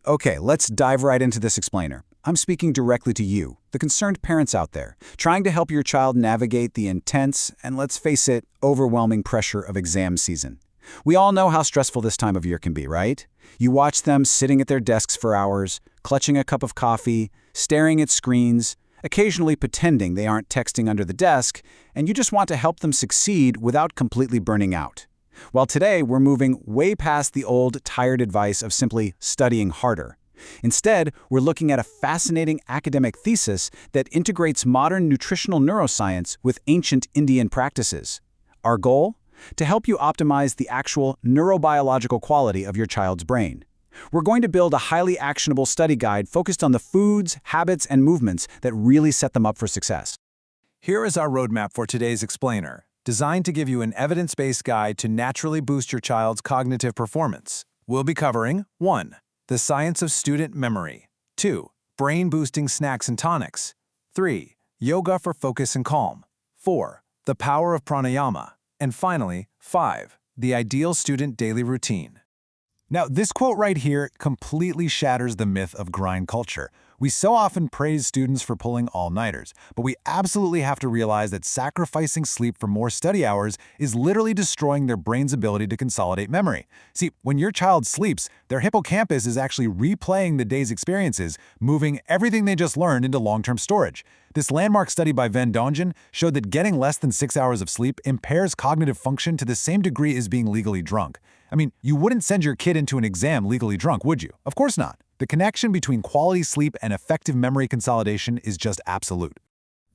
Okay, let's dive right into this explainer. I'm speaking directly to you, the concerned parents out there, trying to help your child navigate the intense, and let's face it, overwhelming pressure of exam season. We all know how stressful this time of year can be, right? You watch them sitting at their desks for hours, clutching a cup of coffee, staring at screens, occasionally pretending they aren't texting under the desk, and you just want to help them succeed without completely burning out. Well, today we're moving way past the old, tired advice of simply studying harder. Instead, we're looking at a fascinating academic thesis that integrates modern nutritional neuroscience with ancient Indian practices. Our goal? To help you optimize the actual neurobiological quality of your child's brain. We're going to build a highly actionable study guide focused on the foods, habits, and movements that really set them up for success. Here is our roadmap for today's explainer, designed to give you an evidence-based guide to naturally boost your child's cognitive performance. We'll be covering 1. The science of student memory. 2. Brain-boosting snacks and tonics. 3. Yoga for focus and calm. 4. The power of pranayama. And finally, 5. The ideal student daily routine. Now, this quote right here completely shatters the myth of grind culture. We so often praise students for pulling all-nighters, but we absolutely have to realize that sacrificing sleep for more study hours is literally destroying their brain's ability to consolidate memory. See, when your child sleeps, their hippocampus is actually replaying the day's experiences, moving everything they just learned into long-term storage. This landmark study by Van Dongen showed that getting less than 6 hours of sleep impairs cognitive function to the same degree as being legally drunk. I mean, you wouldn't send your kid into an exam legally drunk, would you? Of course not. The connection between quality sleep and effective memory consolidation is just absolute.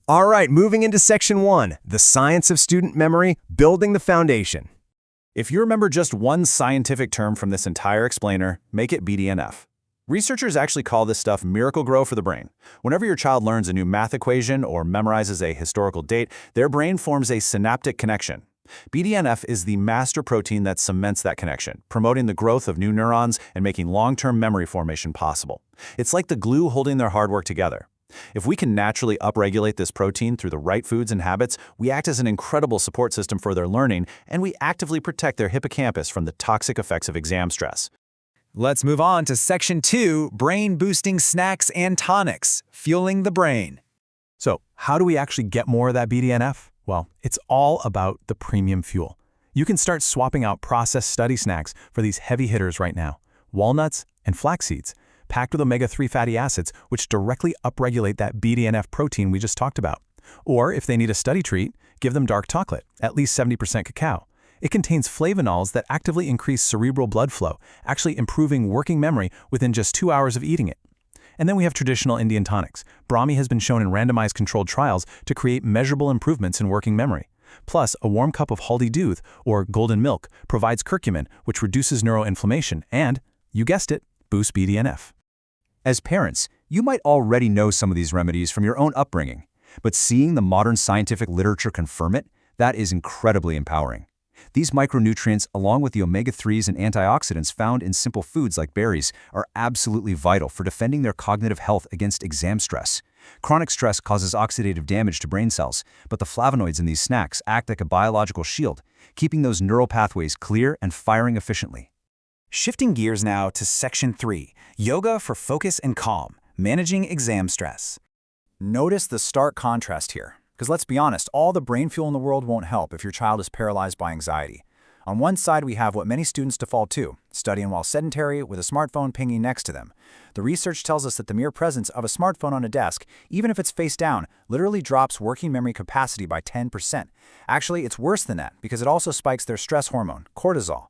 All right, moving into Section 1, the science of student memory, building the foundation. If you remember just one scientific term from this entire explainer, make it BDNF. Researchers actually call this stuff miracle grow for the brain. Whenever your child learns a new math equation or memorizes a historical date, their brain forms a synaptic connection. BDNF is the master protein that cements that connection, promoting the growth of new neurons and making long-term memory formation possible. It's like the glue holding their hard work together. If we can naturally upregulate this protein through the right foods and habits, we act as an incredible support system for their learning, and we actively protect their hippocampus from the toxic effects of exam stress. Let's move on to Section 2, brain-boosting snacks and tonics, fueling the brain. So, how do we actually get more of that BDNF? Well, it's all about the premium fuel. You can start swapping out processed study snacks for these heavy hitters right now. Walnuts and flax seeds, packed with omega-3 fatty acids, which directly upregulate that BDNF protein we just talked about. Or if they need a study treat, give them dark chocolate, at least 70% cacao. It contains flavonols that actively increase cerebral blood flow, actually improving working memory within just 2 hours of eating it. And then we have traditional Indian tonics. Brahmi has been shown in randomized controlled trials to create measurable improvements in working memory. Plus, a warm cup of haldi doodh, or golden milk, provides curcumin, which reduces neuroinflammation and, you guessed it, boosts BDNF. As parents, you might already know some of these remedies from your own upbringing, but seeing the modern scientific literature confirm it, that is incredibly empowering. These micronutrients, along with the omega-3s and antioxidants found in simple foods like berries, are absolutely vital for defending their cognitive health against exam stress. Chronic stress causes oxidative damage to brain cells, but the flavonoids in these snacks act like a biological shield, keeping those neural pathways clear and firing efficiently. Shifting gears now to Section 3, Yoga for Focus and Calm, Managing Exam Stress. Notice the stark contrast here. Because let's be honest, all the brain fuel in the world won't help if your child is paralyzed by anxiety. On one side, we have what many students default to, studying while sedentary with a smartphone pinging next to them. The research tells us that the mere presence of a smartphone on a desk, even if it's face down, literally drops working memory capacity by 10%. Actually, it's worse than that because it also spikes their stress hormone, cortisol.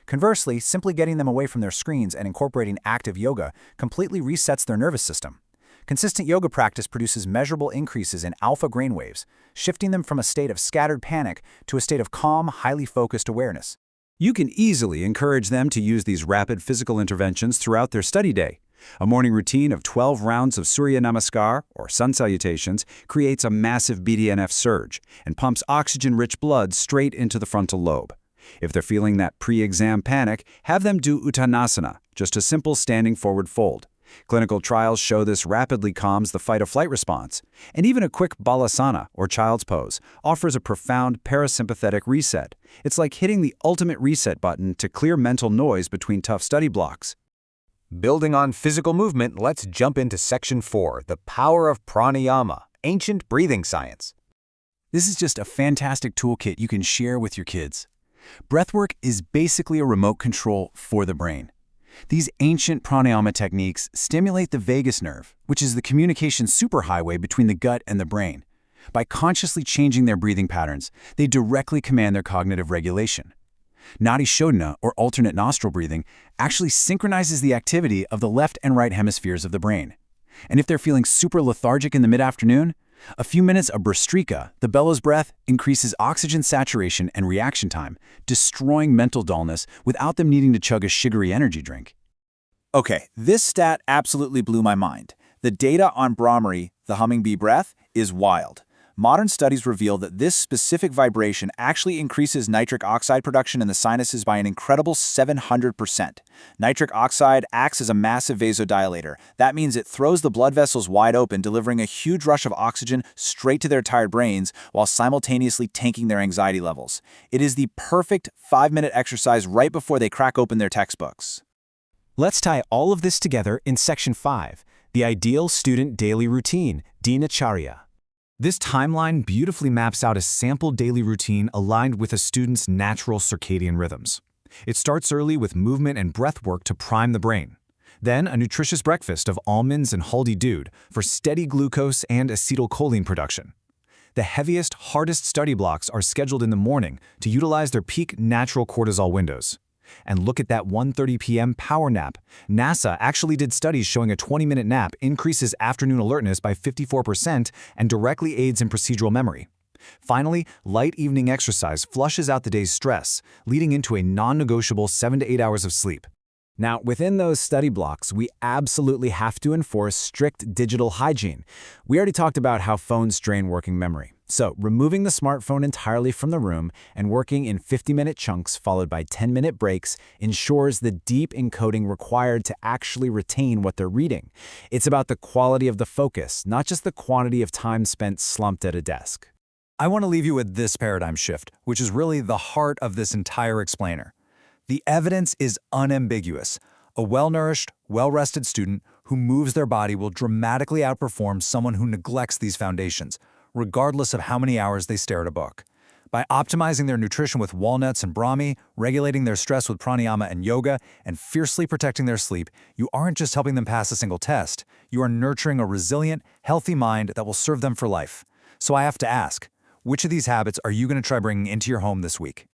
Conversely, simply getting them away from their screens and incorporating active yoga completely resets their nervous system. Consistent yoga practice produces measurable increases in alpha brainwaves, shifting them from a state of scattered panic to a state of calm, highly focused awareness. You can easily encourage them to use these rapid physical interventions throughout their study day. A morning routine of 12 rounds of Surya Namaskar, or sun salutations, creates a massive BDNF surge and pumps oxygen-rich blood straight into the frontal lobe. If they're feeling that pre-exam panic, have them do Uttanasana, just a simple standing forward fold. Clinical trials show this rapidly calms the fight-or-flight response, and even a quick balasana, or child's pose, offers a profound parasympathetic reset. It's like hitting the ultimate reset button to clear mental noise between tough study blocks. Building on physical movement, let's jump into Section 4, the power of pranayama, ancient breathing science. This is just a fantastic toolkit you can share with your kids. Breathwork is basically a remote control for the brain. These ancient pranayama techniques stimulate the vagus nerve, which is the communication superhighway between the gut and the brain. By consciously changing their breathing patterns, they directly command their cognitive regulation. Nadi Shodhana, or alternate nostril breathing, actually synchronizes the activity of the left and right hemispheres of the brain. And if they're feeling super lethargic in the mid-afternoon, a few minutes of Brastrika, the bellows breath, increases oxygen saturation and reaction time, destroying mental dullness without them needing to chug a sugary energy drink. Okay, this stat absolutely blew my mind. The data on Brahmi, the humming bee breath, is wild. Modern studies reveal that this specific vibration actually increases nitric oxide production in the sinuses by an incredible 700%. Nitric oxide acts as a massive vasodilator. That means it throws the blood vessels wide open, delivering a huge rush of oxygen straight to their tired brains while simultaneously tanking their anxiety levels. It is the perfect 5-minute exercise right before they crack open their textbooks. Let's tie all of this together in Section 5, the ideal student daily routine, Dinacharya. This timeline beautifully maps out a sample daily routine aligned with a student's natural circadian rhythms. It starts early with movement and breath work to prime the brain. Then a nutritious breakfast of almonds and haldi doodh for steady glucose and acetylcholine production. The heaviest, hardest study blocks are scheduled in the morning to utilize their peak natural cortisol windows. And look at that 1:30 p.m. power nap. NASA actually did studies showing a 20-minute nap increases afternoon alertness by 54% and directly aids in procedural memory. Finally, light evening exercise flushes out the day's stress, leading into a non-negotiable 7 to 8 hours of sleep. Now, within those study blocks, we absolutely have to enforce strict digital hygiene. We already talked about how phones drain working memory. So, removing the smartphone entirely from the room and working in 50-minute chunks followed by 10-minute breaks ensures the deep encoding required to actually retain what they're reading. It's about the quality of the focus, not just the quantity of time spent slumped at a desk. I want to leave you with this paradigm shift, which is really the heart of this entire explainer. The evidence is unambiguous. A well-nourished, well-rested student who moves their body will dramatically outperform someone who neglects these foundations, regardless of how many hours they stare at a book. By optimizing their nutrition with walnuts and Brahmi, regulating their stress with pranayama and yoga, and fiercely protecting their sleep, you aren't just helping them pass a single test. You are nurturing a resilient, healthy mind that will serve them for life. So I have to ask, which of these habits are you going to try bringing into your home this week?